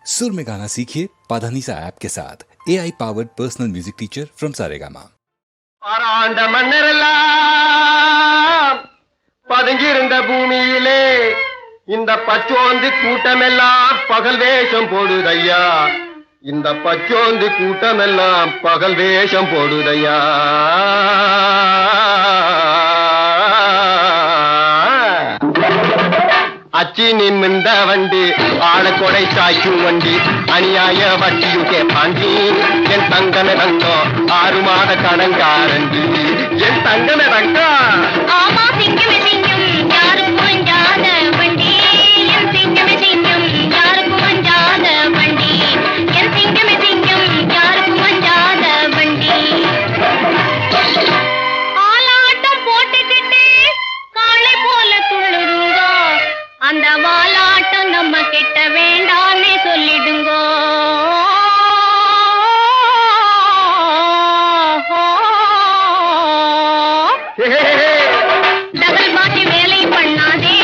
सुर में गाना सीखिए पाधानीसा ऐप के साथ AI powered personal music teacher from Saregama. ஆராண்ட மன்னரெல்லாம் பதுங்கியிருந்த பூமியிலே இந்த பச்சோந்தி கூட்டமெல்லாம் பகல் வேஷம் போடுதையா. இந்த பச்சோந்தி கூட்டமெல்லாம் பகல் வேஷம் போடுதையா. அச்சி நிமிந்த வண்டி ஆள கொடை சாய்க்கும் வண்டி அநியாய வட்டியும் கேப்பாண்டி. என் தங்கமே தங்கம் 6 மாத கடன்காரண்டி. என் தங்கமே தங்கம் ஆமா சிங்கமே சிங்கம் யாரும் கொஞ்சாத வண்டி. என் சிங்கமே சிங்கம் யாருக்கும் கொஞ்சாத வண்டி. என் சிங்கமே சிங்கம் யாருக்கும் கொஞ்சாத வண்டி. ஆலாட்டம் போட்டுக்கிட்டு காளை போல துள்ளுதுங்க. அந்த வாலாட்டம் நம்ம கிட்ட வேண்டாமே சொல்லிடுங்கோ. டபுள் பாட்டி வேலை பண்ணாதே.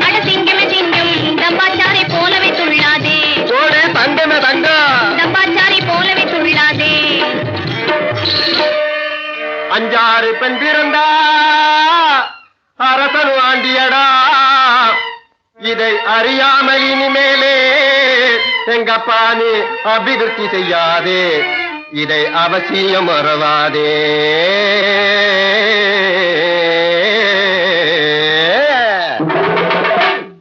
அட சிங்கமே சிங்கம் டப்பாச்சாரை போலவே துள்ளாதே. போடு தங்கமே தங்கம் டப்பாச்சாரை போலவே துள்ளாதே. 5 பெண் பிறந்தா அரசனு ஆண்டியடா. இதை அறியாமல் இனிமேலே எங்கப்பா நீ அபிவிருத்தி செய்யாதே. இதை அவசியம் மறவாதே.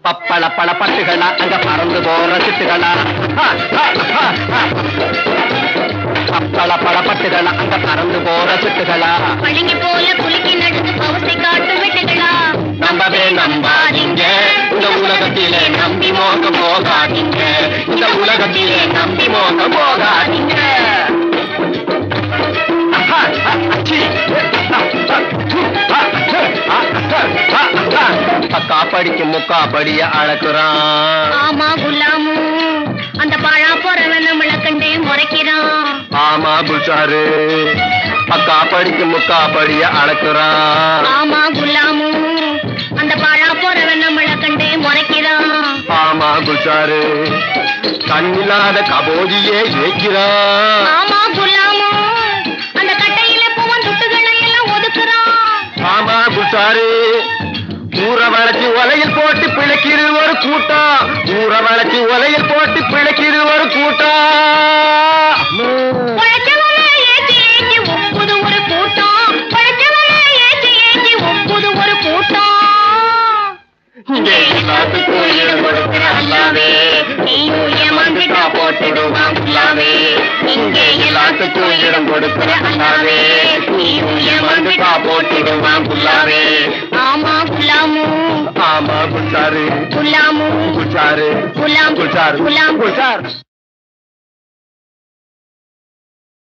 பப்பள பல பட்டுகளா அங்க பறந்து போற சிட்டுகளா. பப்பள பல பட்டுகளா அங்க பறந்து போற சிட்டுகளா. பழங்கி போல குலுக்கி நடந்து பவசை காட்டும் வெட்டுகளா. நம்பவே நம்பாதீங்க இந்த உலகத்திலே நம்பி மோக போகாதீங்க. இந்த உலகத்திலே நம்பி மோக போகாதீங்க. அக்கா படிக்கும் முக்கா படிய அழகுறான். ஆமா குலாமு அந்த பழா போறவன் நம்மள கண்டே முறைக்கிறான். ஆமா குஷாரு அக்கா படிக்கும் முக்கா படிய அழகுறான். ஆமா குலாமு அந்த பழா போறவன் நம்மள கண்டே முறைக்கிறான். ஆமா குஷாரு கண்ணில்லாத கபோதியே ஏக்கிறான். ஆமா குலாமு அந்த கட்டையில பூவன் துட்டுகளை எல்லாம் ஒதுக்குறான். ஆமா குஷாரு ஊற வளைச்சு ஒலையில் போட்டு பிழைக்கிறது ஒரு கூட்டம். ஊற வளைச்சு ஒலையில் போட்டு பிழைக்கிறது ஒரு கூட்டம். உழைச்சவனே ஏச்சி ஏச்சி ஒப்புது ஒரு கூட்டம். உழைச்சவனே ஏச்சி ஏச்சி ஒப்புது ஒரு கூட்டம். இங்கே எல்லாத்துக்கும் ஈடு கொடுக்கிற அல்லாவே நீயும் ஏமாந்துட்டா போட்டுடுவான் புல்லாவே. இங்கே எல்லாத்துக்கும் இடம் கொடுக்கிற அல்லாவே நீயும் ஏமாந்துட்டா போட்டுடுவான் புல்லாவே. ஆமா குலாமு ஆமா குஷாரு குலாமு குஷாரு குலாம் குஷாரு குலாம் குஷார்